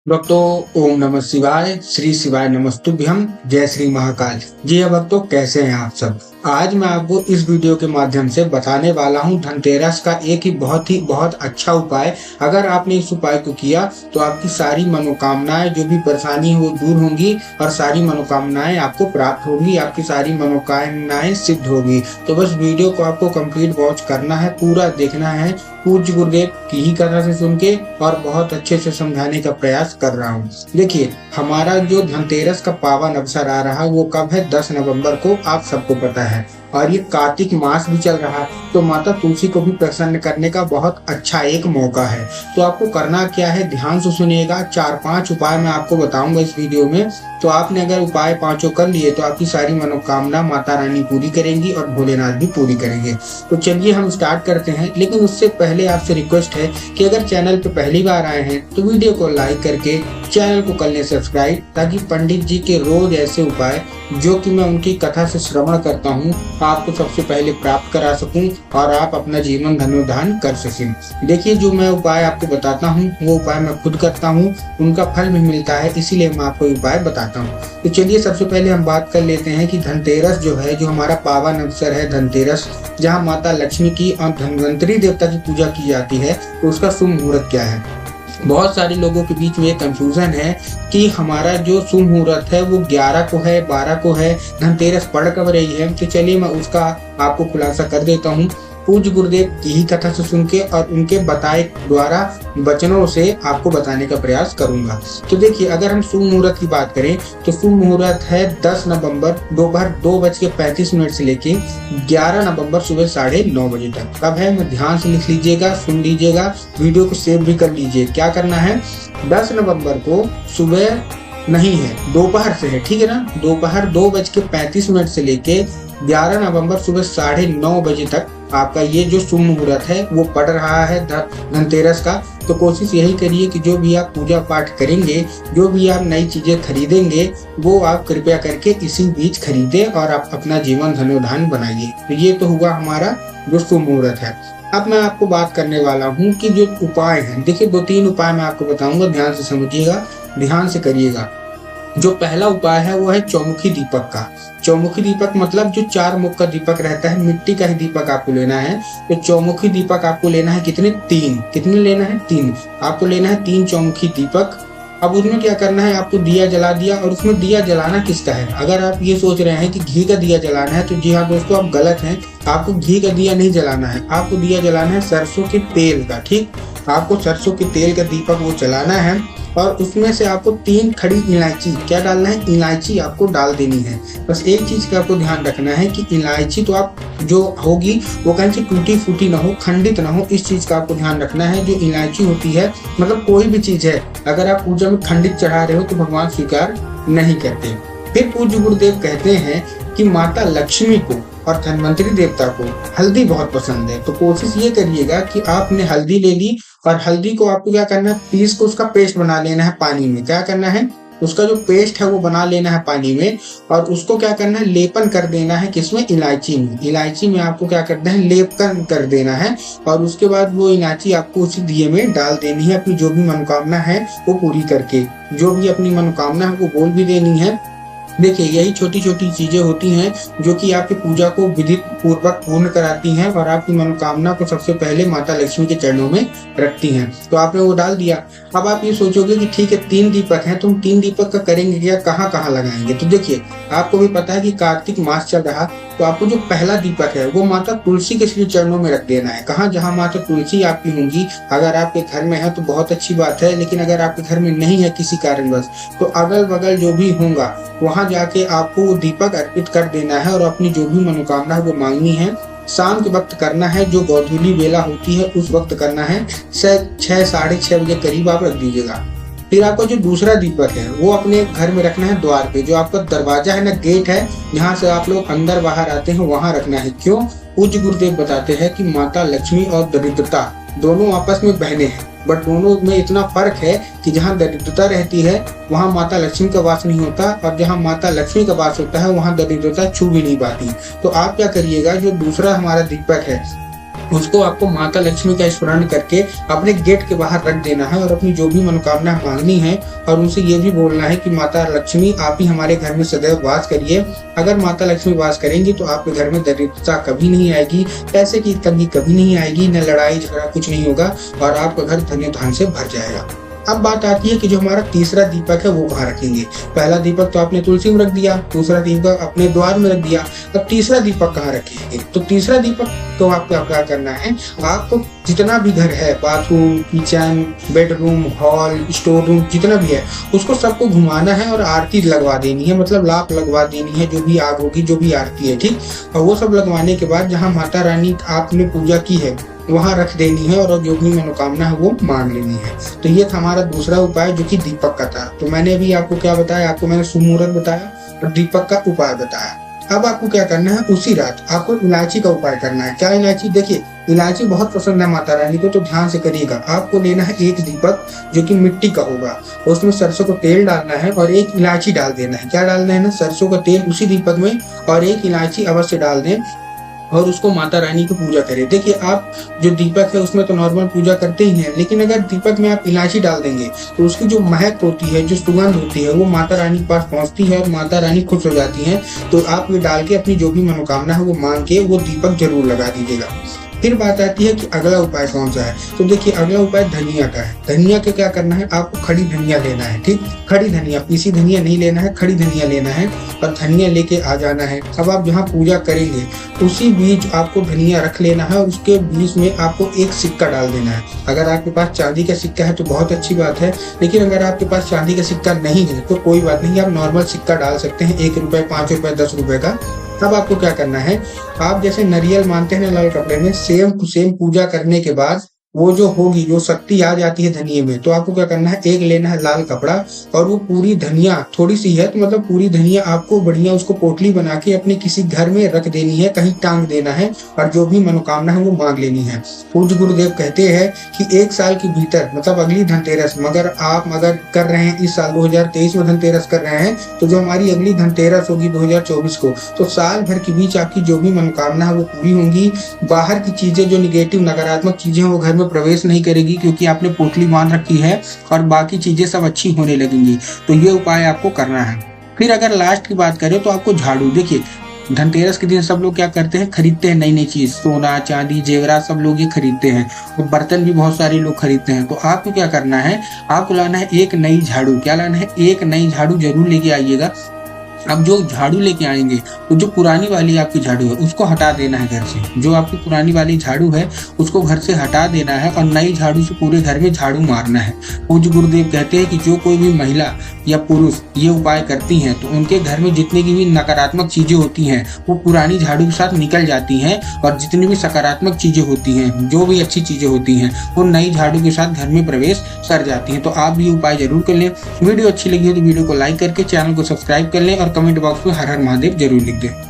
भक्तों ओम नमः शिवाय, श्री शिवाय नमस्तुभ्यम, जय श्री महाकाल। जी हाँ भक्तों, कैसे हैं आप सब। आज मैं आपको इस वीडियो के माध्यम से बताने वाला हूं धनतेरस का एक ही बहुत अच्छा उपाय। अगर आपने इस उपाय को किया तो आपकी सारी मनोकामनाएं, जो भी परेशानी हो, दूर होंगी और सारी मनोकामनाएं आपको प्राप्त होगी, आपकी सारी मनोकामनाएं सिद्ध होगी। तो बस वीडियो को आपको कंप्लीट वॉच करना है, पूरा देखना है, पूज्य गुरुदेव की ही कथा से सुन के, और बहुत अच्छे से समझाने का प्रयास कर रहा हूँ। देखिए, हमारा जो धनतेरस का पावन अवसर आ रहा है वो कब है? 10 नवंबर को, आप सबको पता है। और ये कार्तिक मास भी चल रहा है, तो माता तुलसी को भी प्रसन्न करने का बहुत अच्छा एक मौका है। तो आपको करना क्या है, ध्यान से सुनिएगा। 4-5 उपाय मैं आपको बताऊंगा इस वीडियो में। तो आपने अगर उपाय पांचों कर लिए तो आपकी सारी मनोकामना माता रानी पूरी करेंगी और भोलेनाथ भी पूरी करेंगे। तो चलिए हम स्टार्ट करते हैं। लेकिन उससे पहले आपसे रिक्वेस्ट है कि अगर चैनल पे पहली बार आए हैं तो वीडियो को लाइक करके चैनल को कर लें सब्सक्राइब, ताकि पंडित जी के रोज ऐसे उपाय जो कि मैं उनकी कथा से श्रवण करता हूँ आपको सबसे पहले प्राप्त करा सकूं और आप अपना जीवन धन्योधान कर सकें। देखिए, जो मैं उपाय आपको बताता हूँ वो उपाय मैं खुद करता हूँ, उनका फल भी मिलता है, इसीलिए मैं आपको उपाय बताता हूँ। तो चलिए सबसे पहले हम बात कर लेते हैं कि धनतेरस जो है, जो हमारा पावन अवसर है धनतेरस, जहाँ माता लक्ष्मी की और धन्वंतरी देवता की पूजा की जाती है, तो उसका शुभ मुहूर्त क्या है। बहुत सारे लोगों के बीच में ये कंफ्यूजन है कि हमारा जो शुभ मुहूर्त है वो 11 को है, 12 को है, धनतेरस पड़ कब रही है। तो चलिए मैं उसका आपको खुलासा कर देता हूँ, पूज्य गुरुदेव की ही कथा से सुन के और उनके बताए द्वारा वचनों से आपको बताने का प्रयास करूंगा। तो देखिए, अगर हम शुभ मुहूर्त की बात करें तो शुभ मुहूर्त है 10 नवंबर दोपहर 2:35 से लेके 11 नवंबर सुबह 9:30 बजे तक। कब है, मैं ध्यान से लिख लीजिएगा, सुन लीजिएगा, वीडियो को सेव भी कर लीजिए। क्या करना है, 10 नवंबर को सुबह नहीं है, दोपहर से है, ठीक है ना। दोपहर 2:35 से लेके 11 नवंबर सुबह 9:30 बजे तक आपका ये जो शुभ मुहूर्त है वो पड़ रहा है धनतेरस का। तो कोशिश यही करिए कि जो भी आप पूजा पाठ करेंगे, जो भी आप नई चीजें खरीदेंगे, वो आप कृपया करके इसी बीच खरीदें और आप अपना जीवन धन्योधान बनाइए। तो ये तो हुआ हमारा जो शुभ मुहूर्त है। अब मैं आपको बात करने वाला हूँ कि जो उपाय है, देखिए 2-3 उपाय मैं आपको बताऊंगा, ध्यान से समझिएगा, ध्यान से करिएगा। जो पहला उपाय है वो है चौमुखी दीपक का। चौमुखी दीपक मतलब जो 4 मुख का दीपक रहता है, मिट्टी का ही दीपक आपको लेना है। तो चौमुखी दीपक आपको लेना है कितने? 3। कितने लेना है? 3। आपको लेना है 3 चौमुखी दीपक। अब उसमें क्या करना है, आपको दिया जला दिया। और उसमें दिया जलाना किसका है? अगर आप ये सोच रहे हैं कि घी का दिया जलाना है, तो जी हाँ दोस्तों, आप गलत हैं। आपको घी का दिया नहीं जलाना है, आपको दिया जलाना है सरसों के तेल का। ठीक, आपको सरसों के तेल का दीपक वो जलाना है। और उसमें से आपको 3 खड़ी इलायची क्या डालना है, इलायची आपको डाल देनी है। बस एक चीज का आपको ध्यान रखना है कि इलायची तो आप जो होगी वो कहीं से टूटी फूटी ना हो, खंडित ना हो, इस चीज का आपको ध्यान रखना है। जो इलायची होती है, मतलब कोई भी चीज है, अगर आप पूजा में खंडित चढ़ा रहे हो तो भगवान स्वीकार नहीं करते। फिर पूज्य गुरुदेव कहते हैं कि माता लक्ष्मी को और धन्वंतरी देवता को हल्दी बहुत पसंद है। तो कोशिश ये करिएगा कि आपने हल्दी ले ली, और हल्दी को आपको क्या करना है, पीस को उसका पेस्ट बना लेना है पानी में। क्या करना है, उसका जो पेस्ट है वो बना लेना है पानी में, और उसको क्या करना है, लेपन कर देना है किसमें, इलायची में। इलायची में आपको क्या करना है, लेपन कर देना है। और उसके बाद वो इलायची आपको उसी दिए में डाल देनी है। अपनी जो भी मनोकामना है वो पूरी करके, जो भी अपनी मनोकामना है वो बोल भी देनी है। देखिए, यही छोटी छोटी चीजें होती हैं जो कि आपकी पूजा को विधि पूर्वक पूर्ण कराती हैं और आपकी मनोकामना को सबसे पहले माता लक्ष्मी के चरणों में रखती हैं। तो आपने वो डाल दिया। अब आप ये सोचोगे कि ठीक है 3 दीपक हैं, तुम 3 दीपक का करेंगे क्या, कहाँ कहाँ लगाएंगे। तो देखिए, आपको भी पता है कि कार्तिक मास चल रहा, तो आपको जो पहला दीपक है वो माता तुलसी के श्री चरणों में रख देना है। कहाँ, जहाँ माता तुलसी आपकी होंगी। अगर आपके घर में है तो बहुत अच्छी बात है, लेकिन अगर आपके घर में नहीं है किसी कारणवश, तो अगल बगल जो भी होगा वहां जाके आपको वो दीपक अर्पित कर देना है। और अपनी जो भी मनोकामना है वो मांगनी है। शाम के वक्त करना है, जो गोधूली बेला होती है उस वक्त करना है। 6, 6:30 बजे करीब आप रख दीजिएगा। फिर आपका जो दूसरा दीपक है वो अपने घर में रखना है द्वार पे। जो आपका दरवाजा है ना, गेट है, जहाँ से आप लोग अंदर बाहर आते हैं, वहां रखना है। क्यों? पूज्य गुरुदेव बताते हैं कि माता लक्ष्मी और दरिद्रता दोनों आपस में बहने हैं, बट दोनों में इतना फर्क है कि जहाँ दरिद्रता रहती है वहाँ माता लक्ष्मी का वास नहीं होता, और जहाँ माता लक्ष्मी का वास होता है वहाँ दरिद्रता छू भी नहीं पाती। तो आप क्या करिएगा, जो दूसरा हमारा दीपक है उसको आपको माता लक्ष्मी का स्मरण करके अपने गेट के बाहर रख देना है और अपनी जो भी मनोकामना मांगनी है और उनसे ये भी बोलना है कि माता लक्ष्मी आप ही हमारे घर में सदैव वास करिए। अगर माता लक्ष्मी वास करेंगी तो आपके घर में दरिद्रता कभी नहीं आएगी, पैसे की तंगी कभी नहीं आएगी, न लड़ाई झगड़ा कुछ नहीं होगा और आपका घर धन्य धन से भर जाएगा। अब बात आती है कि जो हमारा तीसरा दीपक है वो कहाँ रखेंगे। पहला दीपक तो आपने तुलसी में रख दिया, दूसरा दीपक अपने द्वार में रख दिया, अब तीसरा दीपक कहाँ रखेंगे। तो तीसरा दीपक तो आपको क्या करना है, आपको जितना भी घर है, bathroom, kitchen, bedroom, hall, store room, जितना भी है उसको सबको घुमाना है और आरती लगवा देनी है, मतलब लाप लगवा देनी है, जो भी आग होगी, जो भी आरती है, ठीक। और वो सब लगवाने के बाद जहाँ माता रानी आपने पूजा की है वहां रख देनी है और जो भी मनोकामना है वो मांग लेनी है। तो ये था हमारा दूसरा उपाय जो कि दीपक का था। तो मैंने अभी आपको क्या बताया, आपको मैंने शुभ मुहूर्त बताया और दीपक का उपाय बताया। अब आपको क्या करना है, उसी रात आपको इलायची का उपाय करना है। क्या इलायची, देखिए इलायची बहुत पसंद है माता रानी को, तो ध्यान से करिएगा। आपको लेना है एक दीपक जो कि मिट्टी का होगा, उसमें सरसों का तेल डालना है और एक इलायची डाल देना है। क्या डालना है ना, सरसों का तेल उसी दीपक में और एक इलायची अवश्य डाल दें और उसको माता रानी की पूजा करें। देखिए आप जो दीपक है उसमें तो नॉर्मल पूजा करते ही हैं, लेकिन अगर दीपक में आप इलायची डाल देंगे तो उसकी जो महक होती है, जो सुगंध होती है, वो माता रानी के पास पहुंचती है और माता रानी खुश हो जाती हैं। तो आप ये डाल के अपनी जो भी मनोकामना है वो मांग के वो दीपक जरूर लगा दीजिएगा। फिर बात आती है कि अगला उपाय कौन सा है। तो देखिए अगला उपाय धनिया का है। धनिया के क्या करना है, आपको खड़ी धनिया लेना है, ठीक। खड़ी धनिया, पीसी धनिया नहीं लेना है, खड़ी धनिया लेना है और धनिया लेके आ जाना है। अब आप जहाँ पूजा करेंगे उसी बीच आपको धनिया रख लेना है और उसके बीच में आपको एक सिक्का डाल देना है। अगर आपके पास चांदी का सिक्का है तो बहुत अच्छी बात है, लेकिन अगर आपके पास चांदी का सिक्का नहीं है तो कोई बात नहीं, आप नॉर्मल सिक्का डाल सकते हैं, 1 रुपए, 5 रुपए, 10 रुपए का। तब आपको क्या करना है, आप जैसे नारियल मानते हैं ना लाल कपड़े में, सेम टू सेम पूजा करने के बाद वो जो होगी, जो शक्ति आ जाती है धनिये में, तो आपको क्या करना है, एक लेना है लाल कपड़ा और वो पूरी धनिया, थोड़ी सी है तो मतलब पूरी धनिया आपको बढ़िया उसको पोटली बना के अपने किसी घर में रख देनी है, कहीं टांग देना है और जो भी मनोकामना है वो मांग लेनी है। पूज्य गुरुदेव कहते हैं कि 1 साल के भीतर, मतलब अगली धनतेरस, मगर आप अगर कर रहे हैं इस साल 2023 में धनतेरस कर रहे हैं, तो जो हमारी अगली धनतेरस होगी 2024 को, तो साल भर के बीच आपकी जो भी मनोकामना है वो पूरी होंगी। बाहर की चीजें, जो निगेटिव नकारात्मक चीजें वो घर में प्रवेश नहीं करेगी, क्योंकि आपने पोटली बांध रखी है और बाकी चीजें सब अच्छी होने लगेंगी। तो ये उपाय आपको करना है। फिर अगर लास्ट की बात करें तो आपको झाड़ू, देखिए धनतेरस के दिन सब लोग क्या करते हैं, खरीदते हैं नई नई चीज, सोना चांदी जेवरात सब लोग ये खरीदते हैं और बर्तन भी बहुत सारे लोग खरीदते हैं। तो आपको क्या करना है, आपको लाना है एक नई झाड़ू। क्या लाना है, एक नई झाड़ू जरूर लेके आइएगा। अब जो झाड़ू लेके आएंगे तो जो पुरानी वाली आपकी झाड़ू है उसको हटा देना है घर से। जो आपकी पुरानी वाली झाड़ू है उसको घर से हटा देना है और नई झाड़ू से पूरे घर में झाड़ू मारना है। पूज्य गुरुदेव कहते हैं कि जो कोई भी महिला या पुरुष ये उपाय करती हैं तो उनके घर में जितनी की भी नकारात्मक चीजें होती हैं वो पुरानी झाड़ू के साथ निकल जाती हैं और जितनी भी सकारात्मक चीजें होती हैं, जो भी अच्छी चीजें होती हैं, वो नई झाड़ू के साथ घर में प्रवेश कर जाती हैं। तो आप भी उपाय जरूर कर लें। वीडियो अच्छी लगी हो तो वीडियो को लाइक करके चैनल को सब्सक्राइब कर लें और कमेंट बॉक्स में हर हर महादेव जरूर लिख दें।